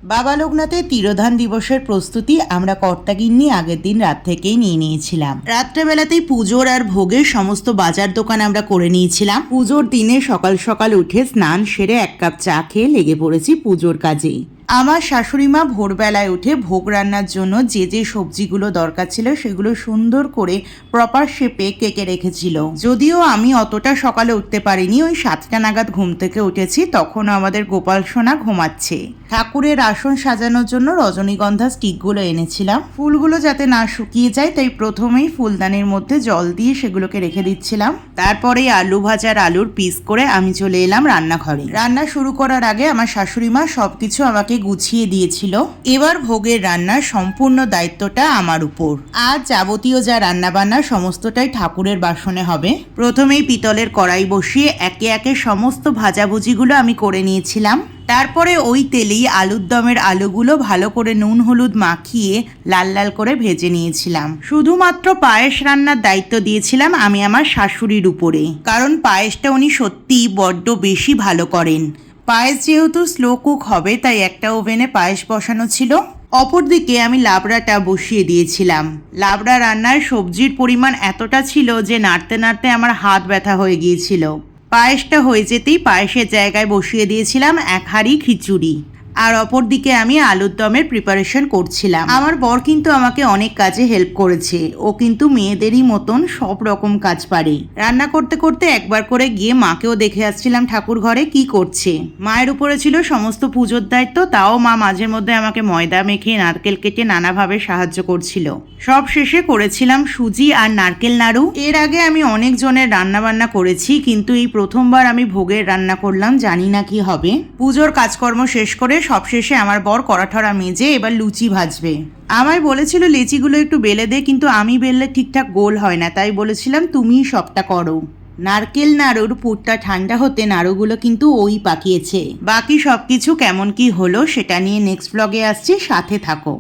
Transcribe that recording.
বাবা লোকনাথের তিরোধান দিবসের প্রস্তুতি আমরা কর্তাগিন্নি আগের দিন রাত থেকেই নিয়ে নিয়েছিলাম। রাত্রেবেলাতেই পুজোর আর ভোগের সমস্ত বাজার দোকান আমরা করে নিয়েছিলাম। পুজোর দিনে সকাল সকাল উঠে স্নান সেরে 1 কাপ চা খেয়ে লেগে পড়েছি পুজোর কাজেই। আমার শাশুড়ি মা ভোরবেলায় উঠে ভোগ রান্নার জন্য যে যে সবজিগুলো দরকার ছিল সেগুলো সুন্দর করে প্রপার শেপে কেটে রেখেছিল। যদিও আমি অতটা সকালে উঠতে পারিনি, ওই 7টা নাগাদ ঘুম থেকে উঠেছি, তখন আমাদের গোপাল সোনা ঘুমাচ্ছে। ঠাকুরের আসন সাজানোর জন্য রজনীগন্ধা স্টিকগুলো এনেছিলাম। ফুলগুলো যাতে না শুকিয়ে যায় তাই প্রথমেই ফুলদানির মধ্যে জল দিয়ে সেগুলোকে রেখে দিচ্ছিলাম। তারপরে আলু ভাজার আলুর পিস করে আমি চলে এলাম রান্নাঘরে। রান্না শুরু করার আগে আমার শাশুড়ি মা সবকিছু আমাকে গুছিয়ে দিয়েছিল। এবার ভোগের রান্নার সম্পূর্ণ দায়িত্বটা আমার উপর। আজ যাবতীয় যা রান্না বান্না সমস্তটাই ঠাকুরের বাসনে হবে। প্রথমেই পিতলের কড়াই বসিয়ে একে একে সমস্ত ভাজাভুজিগুলো আমি করে নিয়েছিলাম। তারপরে ওই তেলেই আলুর দমের আলুগুলো ভালো করে নুন হলুদ মাখিয়ে লাল লাল করে ভেজে নিয়েছিলাম। শুধুমাত্র পায়েস রান্নার দায়িত্ব দিয়েছিলাম আমি আমার শাশুড়ির উপরে, কারণ পায়েসটা উনি সত্যিই বড্ড বেশি ভালো করেন। পায়েস যেহেতু স্লো কুক হবে তাই একটা ওভেনে পায়েস বসানো ছিল, অপরদিকে আমি লাবড়াটা বসিয়ে দিয়েছিলাম। লাবড়া রান্নায় সবজির পরিমাণ এতটা ছিল যে নাড়তে নাড়তে আমার হাত ব্যথা হয়ে গিয়েছিল। পায়েসটা হয়ে যেতেই পায়েসের জায়গায় বসিয়ে দিয়েছিলাম 1 হাঁড়ি খিচুড়ি, আর অপরদিকে আমি আলুর দমের প্রিপারেশন করছিলাম। আমার বর কিন্তু আমাকে অনেক কাজে হেল্প করেছে, ও কিন্তু মেয়েদেরই মতন সব রকম কাজ পারে। রান্না করতে করতে একবার করে গিয়ে মাকেও দেখে আসছিলাম ঠাকুর ঘরে কি করছে। মায়ের উপরে ছিল সমস্ত পুজোর দায়িত্ব, তাও মা মাঝে মধ্যে আমাকে ময়দা মেখে নারকেল কেটে নানাভাবে সাহায্য করছিল। সব শেষে করেছিলাম সুজি আর নারকেল নাড়ু। এর আগে আমি অনেক জনের রান্না বান্না করেছি, কিন্তু এই প্রথমবার আমি ভোগের রান্না করলাম, জানি না কি হবে। পুজোর কাজকর্ম শেষ করে সবশেষে আমার বর কড়াঠরা মেজে এবার লুচি ভাজবে। আমায় বলেছিল লেচিগুলো একটু বেলে দে, কিন্তু আমি বেললে ঠিকঠাক গোল হয় না, তাই বলেছিলাম তুমিই সবটা করো। নারকেল নাড়ুর পুরটা ঠান্ডা হতে নাড়ুগুলো কিন্তু ওই পাকিয়েছে। বাকি সবকিছু কেমন কি হলো সেটা নিয়ে নেক্সট ব্লগে আসছি, সাথে থাকো।